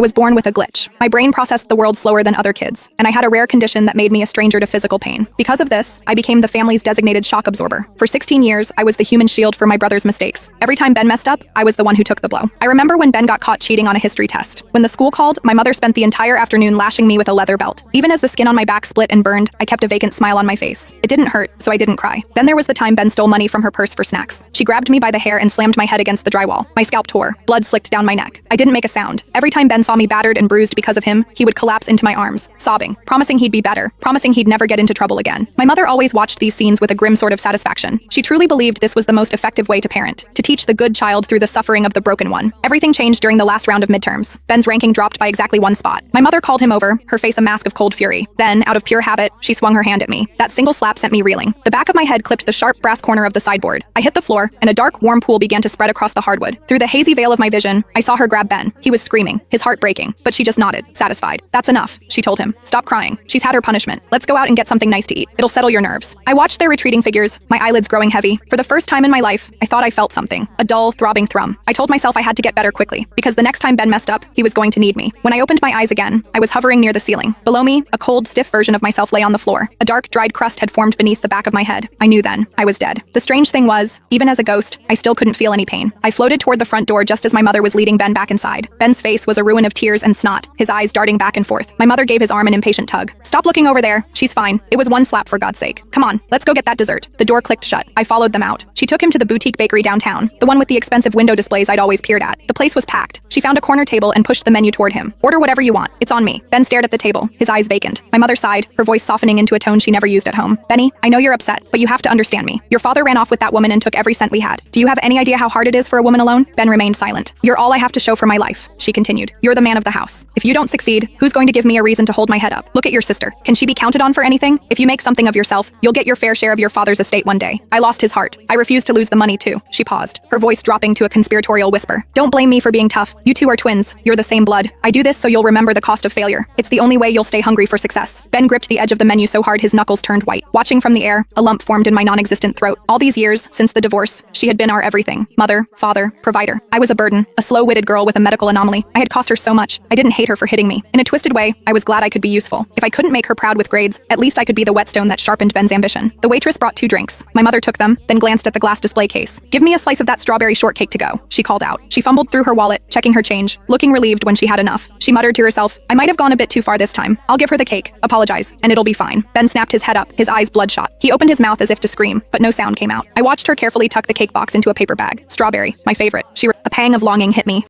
I was born with a glitch. My brain processed the world slower than other kids, and I had a rare condition that made me a stranger to physical pain. Because of this, I became the family's designated shock absorber. For 16 years, I was the human shield for my brother's mistakes. Every time Ben messed up, I was the one who took the blow. I remember when Ben got caught cheating on a history test. When the school called, my mother spent the entire afternoon lashing me with a leather belt. Even as the skin on my back split and burned, I kept a vacant smile on my face. It didn't hurt, so I didn't cry. Then there was the time Ben stole money from her purse for snacks. She grabbed me by the hair and slammed my head against the drywall. My scalp tore. Blood slicked down my neck. I didn't make a sound. Every time Ben saw me battered and bruised because of him, he would collapse into my arms, sobbing, promising he'd be better, promising he'd never get into trouble again. My mother always watched these scenes with a grim sort of satisfaction. She truly believed this was the most effective way to parent, to teach the good child through the suffering of the broken one. Everything changed during the last round of midterms. Ben's ranking dropped by exactly 1 spot. My mother called him over, her face a mask of cold fury. Then, out of pure habit, she swung her hand at me. That single slap sent me reeling. The back of my head clipped the sharp brass corner of the sideboard. I hit the floor, and a dark, warm pool began to spread across the hardwood. Through the hazy veil of my vision, I saw her grab Ben. He was screaming, his heart breaking, but she just nodded, satisfied. "That's enough," she told him. "Stop crying. She's had her punishment. Let's go out and get something nice to eat. It'll settle your nerves." I watched their retreating figures, my eyelids growing heavy. For the first time in my life, I thought I felt something. A dull, throbbing thrum. I told myself I had to get better quickly, because the next time Ben messed up, he was going to need me. When I opened my eyes again, I was hovering near the ceiling. Below me, a cold, stiff version of myself lay on the floor. A dark, dried crust had formed beneath the back of my head. I knew then. I was dead. The strange thing was, even as a ghost, I still couldn't feel any pain. I floated toward the front door just as my mother was leading Ben back inside. Ben's face was a ruin of tears and snot, his eyes darting back and forth. My mother gave his arm an impatient tug. "Stop looking over there. She's fine. It was 1 slap, for God's sake. Come on, let's go get that dessert." The door clicked shut. I followed them out. She took him to the boutique bakery downtown, the one with the expensive window displays I'd always peered at. The place was packed. She found a corner table and pushed the menu toward him. "Order whatever you want. It's on me." Ben stared at the table, his eyes vacant. My mother sighed, her voice softening into a tone she never used at home. "Benny, I know you're upset, but you have to understand me. Your father ran off with that woman and took every cent we had. Do you have any idea how hard it is for a woman alone?" Ben remained silent. "You're all I have to show for my life," she continued. "You're the man of the house. If you don't succeed, who's going to give me a reason to hold my head up? Look at your sister. Can she be counted on for anything? If you make something of yourself, you'll get your fair share of your father's estate one day. I lost his heart. I refuse to lose the money too." She paused, her voice dropping to a conspiratorial whisper. "Don't blame me for being tough. You two are twins. You're the same blood. I do this so you'll remember the cost of failure. It's the only way you'll stay hungry for success." Ben gripped the edge of the menu so hard his knuckles turned white. Watching from the air, a lump formed in my non-existent throat. All these years, since the divorce, she had been our everything. Mother, father, provider. I was a burden, a slow-witted girl with a medical anomaly. I had cost her so much. I didn't hate her for hitting me. In a twisted way, I was glad I could be useful. If I couldn't make her proud with grades, at least I could be the whetstone that sharpened Ben's ambition. The waitress brought 2 drinks. My mother took them, then glanced at the glass display case. "Give me a slice of that strawberry shortcake to go," she called out. She fumbled through her wallet, checking her change, looking relieved when she had enough. She muttered to herself, "I might have gone a bit too far this time. I'll give her the cake, apologize, and it'll be fine." Ben snapped his head up, his eyes bloodshot. He opened his mouth as if to scream, but no sound came out. I watched her carefully tuck the cake box into a paper bag. Strawberry, my favorite. A pang of longing hit me.